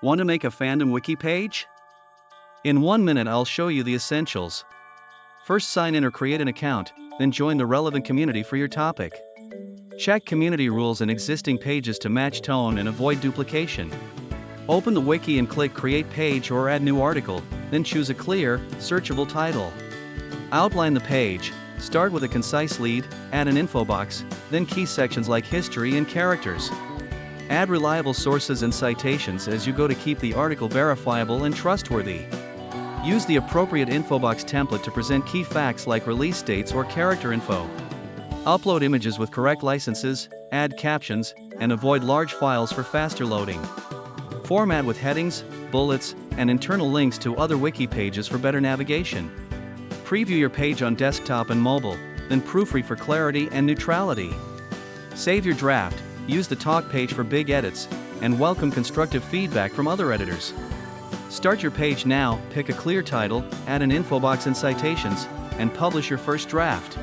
Want to make a Fandom Wiki page? In 1 minute I'll show you the essentials. First, sign in or create an account, then join the relevant community for your topic. Check community rules and existing pages to match tone and avoid duplication. Open the wiki and click Create Page or Add New Article, then choose a clear, searchable title. Outline the page, start with a concise lead, add an info box, then key sections like history and characters. Add reliable sources and citations as you go to keep the article verifiable and trustworthy. Use the appropriate info box template to present key facts like release dates or character info. Upload images with correct licenses, add captions, and avoid large files for faster loading. Format with headings, bullets, and internal links to other wiki pages for better navigation. Preview your page on desktop and mobile, then proofread for clarity and neutrality. Save your draft, use the talk page for big edits, and welcome constructive feedback from other editors. Start your page now, pick a clear title, add an info box and citations, and publish your first draft.